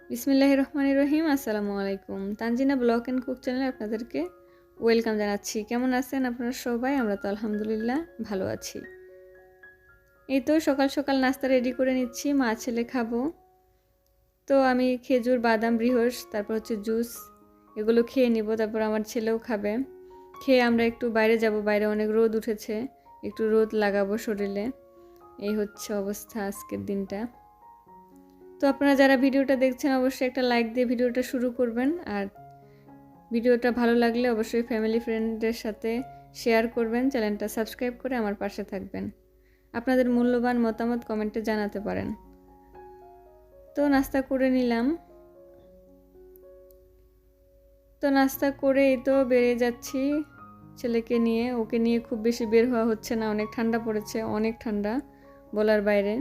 বিসমিল্লাহির রহমানির রহিম। আসসালামু আলাইকুম। তানজিনা ব্লগ অ্যান্ড কুক চ্যানেলে আপনাদেরকে ওয়েলকাম জানাচ্ছি। কেমন আছেন আপনারা সবাই? আমরা তো আলহামদুলিল্লাহ ভালো আছি। এই তো সকাল সকাল নাস্তা রেডি করে নিচ্ছি, মা ছেলে খাবো। তো আমি খেজুর, বাদাম, ব্রিহস, তারপর হচ্ছে জুস এগুলো খেয়ে নিব। তারপর আমার ছেলেও খাবে। খেয়ে আমরা একটু বাইরে যাব, বাইরে অনেক রোদ উঠেছে, একটু রোদ লাগাবো শরীরে। এই হচ্ছে অবস্থা আজকের দিনটা। তো আপনারা যারা ভিডিওটা দেখছেন অবশ্যই একটা লাইক দিয়ে ভিডিওটা শুরু করবেন, আর ভিডিওটা ভালো লাগলে অবশ্যই ফ্যামিলি ফ্রেন্ডদের সাথে শেয়ার করবেন, চ্যানেলটা সাবস্ক্রাইব করে আমার পাশে থাকবেন। আপনাদের মূল্যবান মতামত কমেন্টে জানাতে পারেন। তো নাস্তা করে নিলাম। তো নাস্তা করে এই তো বেরিয়ে যাচ্ছি ছেলেকে নিয়ে। ওকে নিয়ে খুব বেশি বের হওয়া হচ্ছে না, অনেক ঠান্ডা পড়েছে, অনেক ঠান্ডা বলার বাইরে।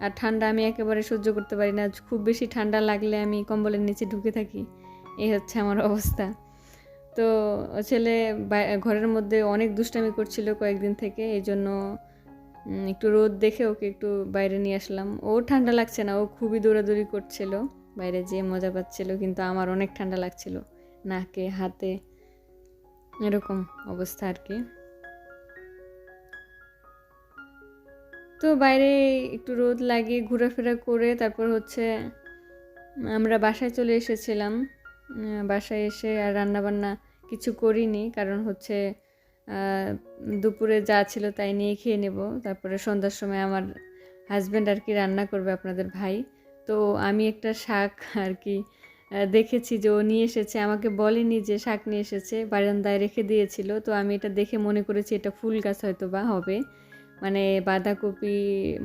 আর ঠান্ডা আমি একেবারে সহ্য করতে পারি না। খুব বেশি ঠান্ডা লাগলে আমি কম্বলের নিচে ঢুকে থাকি, এই হচ্ছে আমার অবস্থা। তো ছেলে ঘরের মধ্যে অনেক দুষ্টামি করছিল কয়েকদিন থেকে, এই জন্য একটু রোদ দেখে ওকে একটু বাইরে নিয়ে আসলাম। ও ঠান্ডা লাগছে না, ও খুবই দৌড়াদৌড়ি করছিল, বাইরে যেয়ে মজা পাচ্ছিল, কিন্তু আমার অনেক ঠান্ডা লাগছিল নাকে, হাতে, এরকম অবস্থা আর কি। তো বাইরে একটু রোদ লাগিয়ে ঘোরাফেরা করে তারপর হচ্ছে আমরা বাসায় চলে এসেছিলাম। বাসায় এসে আর রান্নাবান্না কিছু করিনি, কারণ হচ্ছে দুপুরে যা ছিল তাই নিয়ে খেয়ে নেব। তারপরে সন্ধ্যার সময় আমার হাজব্যান্ড আর কি রান্না করবে, আপনাদের ভাই। তো আমি একটা শাক আর কি দেখেছি যে ও নিয়ে এসেছে, আমাকে বলেনি যে শাক নিয়ে এসেছে, বারান্দায় রেখে দিয়েছিল। তো আমি এটা দেখে মনে করেছি এটা ফুল গাছ হয়তো বা হবে, মানে বাঁধাকপি,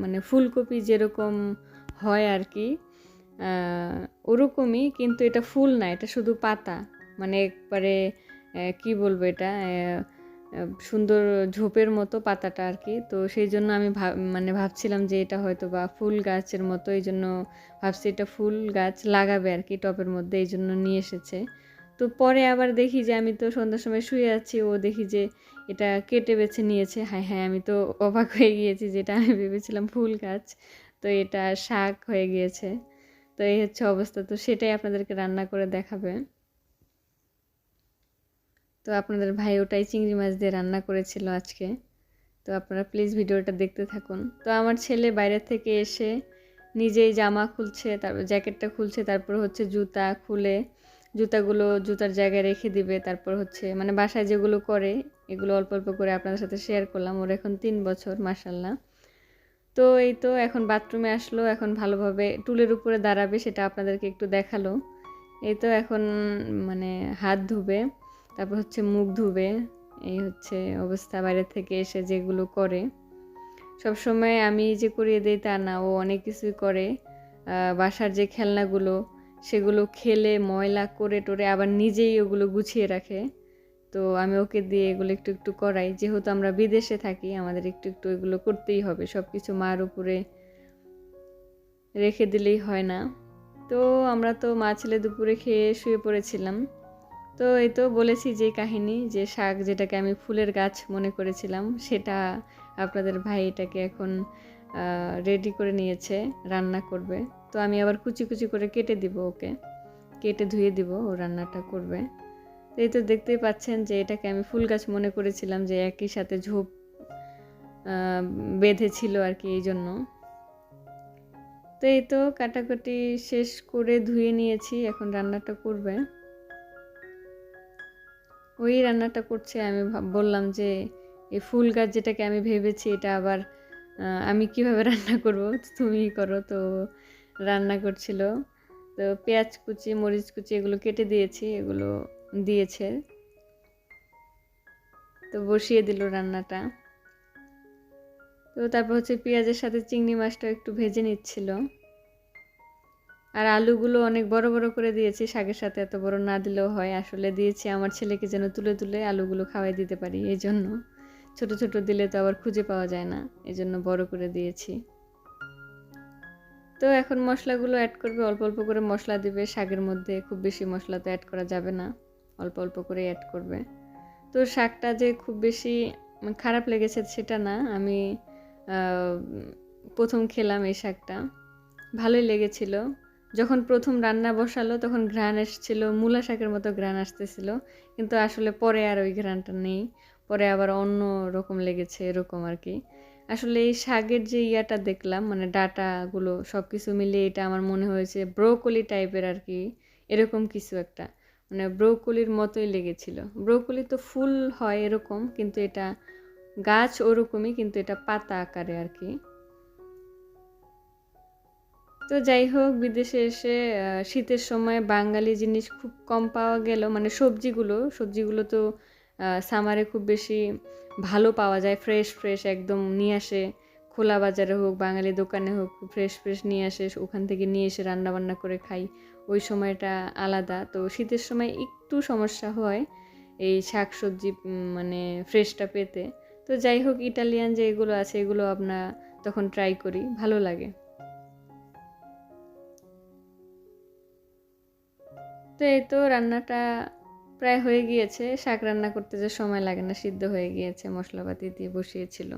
মানে ফুলকপি যেরকম হয় আর কি, ওরকমই, কিন্তু এটা ফুল না, এটা শুধু পাতা, মানে একবারে কি বলবো, এটা সুন্দর ঝোপের মতো পাতাটা আর কি। তো সেই জন্য আমি মানে ভাবছিলাম যে এটা হয়তো বা ফুল গাছের মতো, এই জন্য ভাবছি এটা ফুল গাছ লাগাবে আর কি টবের মধ্যে, এই জন্য নিয়ে এসেছে। তো পরে আবার দেখি যে আমি তো সন্ধ্যার সময় শুয়ে আছি, ও দেখি যে এটা কেটে বেছে নিয়েছে। হ্যাঁ হ্যাঁ, আমি তো অবাক হয়ে গিয়েছি, যেটা আমি ভেবেছিলাম ফুল গাছ, তো এটা শাক হয়ে গিয়েছে। তো এই হচ্ছে অবস্থা। তো সেটাই আপনাদেরকে রান্না করে দেখাবে। তো আপনাদের ভাই ওটাই চিংড়ি মাছ দিয়ে রান্না করেছিল আজকে। তো আপনারা প্লিজ ভিডিওটা দেখতে থাকুন। তো আমার ছেলে বাইরে থেকে এসে নিজেই জামা খুলছে, তারপর জ্যাকেটটা খুলছে, তারপর হচ্ছে জুতা খুলে জুতাগুলো জুতার জায়গায় রেখে দিবে। তারপর হচ্ছে মানে বাসায় যেগুলো করে এগুলো অল্প অল্প করে আপনাদের সাথে শেয়ার করলাম। ওর এখন 3 বছর, মাশাল্লাহ। তো এই তো এখন বাথরুমে আসলো, এখন ভালোভাবে টুলের উপরে দাঁড়াবে, সেটা আপনাদেরকে একটু দেখালো। এই তো এখন মানে হাত ধুবে, তারপর হচ্ছে মুখ ধুবে, এই হচ্ছে অবস্থা। বাইরে থেকে এসে যেগুলো করে, সব সময় আমি যে করিয়ে দেই তা না, ও অনেক কিছুই করে। বাসার যে খেলনাগুলো সেগুলো খেলে ময়লা করে টোরে আবার নিজেই ওগুলো গুছিয়ে রাখে। তো আমি ওকে দিয়ে এগুলো একটু একটু করাই, যেহেতু আমরা বিদেশে থাকি, আমাদের একটু একটু এগুলো করতেই হবে, সব কিছু মার উপরে রেখে দিলেই হয় না। তো আমরা তো মা ছেলে দুপুরে খেয়ে শুয়ে পড়েছিলাম। তো এই তো বলেছি যে কাহিনী, যে শাক যেটাকে আমি ফুলের গাছ মনে করেছিলাম, সেটা আপনাদের ভাই এটাকে এখন রেডি করে নিয়েছে, রান্না করবে। তো আমি আবার কুচি কুচি করে কেটে দিব, ওকে কেটে ধুয়ে দিব, ও রান্নাটা করবে। তো এই তো দেখতেই পাচ্ছেন যে এটাকে আমি ফুল গাছ মনে করেছিলাম, যে একই সাথে ঝোপ বেঁধেছিল আর কি, এই জন্য। তো এই তো কাটাকাটি শেষ করে ধুয়ে নিয়েছি, এখন রান্নাটা করবে। ওই রান্নাটা করছে। আমি বললাম যে এই ফুল গাছ যেটাকে আমি ভেবেছি, এটা আবার আমি কিভাবে রান্না করব, তুমিই করো। তো রান্না করছিল। তো পেঁয়াজ কুচি, মরিচ কুচি এগুলো কেটে দিয়েছি, এগুলো দিয়েছে। তো বসিয়ে দিল রান্নাটা। তো তারপর হচ্ছে পেঁয়াজের সাথে চিংড়ি মাছটা একটু ভেজে নিচ্ছিল। আর আলুগুলো অনেক বড় বড় করে দিয়েছি, শাকের সাথে এত বড় না দিলেও হয়, আসলে দিয়েছি আমার ছেলেকে যেন তুলে তুলে আলুগুলো খাওয়াই দিতে পারি, এই জন্য। ছোট ছোট দিলে তো আবার খুঁজে পাওয়া যায় না, এই জন্য বড় করে দিয়েছি। তো এখন মশলাগুলো অ্যাড করবে, অল্প অল্প করে মশলা দিবে শাকের মধ্যে, খুব বেশি মশলা তো অ্যাড করা যাবে না, অল্প অল্প করে অ্যাড করবে। তো শাকটা যে খুব বেশি খারাপ লেগেছে সেটা না, আমি প্রথম খেলাম এই শাকটা, ভালোই লেগেছিল। যখন প্রথম রান্না বসালো তখন ঘ্রাণ এসেছিল, মূলা শাকের মতো ঘ্রাণ আসতেছিল, কিন্তু আসলে পরে আর ওই ঘ্রাণটা নেই, পরে আবার অন্য রকম লেগেছে এরকম আর কি। আসলে এই শাকের যে ইয়াটা দেখলাম, মানে ডাটাগুলো সব কিছু মিলিয়ে এটা আমার মনে হয়েছে ব্রোকলি টাইপের আর কি, এরকম কিছু একটা, মানে ব্রোকলির মতোই লেগেছিল। ব্রোকলি তো ফুল হয় এরকম, কিন্তু এটা গাছ ওরকমই, কিন্তু এটা পাতা আকারে আর কি। তো যাই হোক, বিদেশে এসে শীতের সময় বাঙালি জিনিস খুব কম পাওয়া গেল, মানে সবজিগুলো তো সামারে খুব বেশি ভালো পাওয়া যায়, ফ্রেশ ফ্রেশ একদম নিয়ে আসে, খোলা বাজারে হোক বাঙালি দোকানে হোক ফ্রেশ ফ্রেশ নিয়ে আসে, ওখান থেকে নিয়ে এসে রান্না বান্না করে খাই, ওই সময়টা আলাদা। তো শীতের সময় একটু সমস্যা হয় এই শাক সবজি মানে ফ্রেশটা পেতে। তো যাই হোক, ইটালিয়ান যে এগুলো আছে এগুলো আমরা তখন ট্রাই করি, ভালো লাগে। তো এই তো রান্নাটা প্রায় হয়ে গিয়েছে, শাক রান্না করতে যে সময় লাগে না, সিদ্ধ হয়ে গিয়েছে, মশলাপাতি দিয়ে বসিয়েছিল।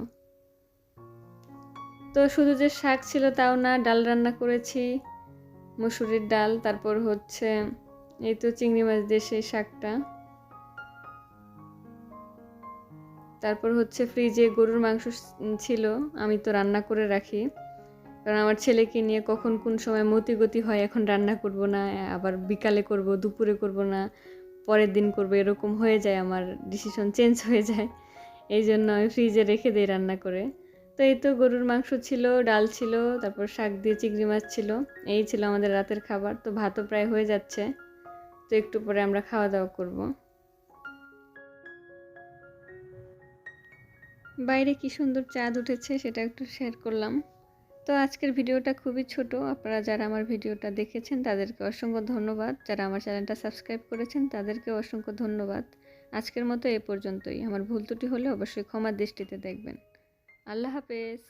তো শুধু যে শাক ছিল তাও না, ডাল রান্না করেছি, মসুরির ডাল, তারপর হচ্ছে এই তো চিংড়ি মাছ দিয়ে সেই শাকটা, তারপর হচ্ছে ফ্রিজে গরুর মাংস ছিল, আমি তো রান্না করে রাখি, কারণ আমার ছেলেকে নিয়ে কখন কোন সময় মতিগতি হয়, এখন রান্না করব না, আবার বিকালে করব, দুপুরে করব না, পরের দিন করব, এরকম হয়ে যায়, আমার ডিসিশন চেঞ্জ হয়ে যায়, এই জন্য আমি ফ্রিজে রেখে দিই রান্না করে। তো এই তো গরুর মাংস ছিল, ডাল ছিল, তারপর শাক দিয়ে চিংড়ি মাছ ছিল, এই ছিল আমাদের রাতের খাবার। তো ভাতও প্রায় হয়ে যাচ্ছে, তো একটু পরে আমরা খাওয়া দাওয়া করব। বাইরে কি সুন্দর চাঁদ উঠেছে, সেটা একটু শেয়ার করলাম। তো আজকের ভিডিওটা খুবই ছোট, আপনারা যারা আমার ভিডিওটা দেখেছেন তাদেরকে অসংখ্য ধন্যবাদ, যারা আমার চ্যানেলটা সাবস্ক্রাইব করেছেন তাদেরকে অসংখ্য ধন্যবাদ। আজকের মতো এ পর্যন্তই, আমার ভুল ত্রুটি হলে অবশ্যই ক্ষমার দৃষ্টিতে দেখবেন। আল্লাহ হাফেজ।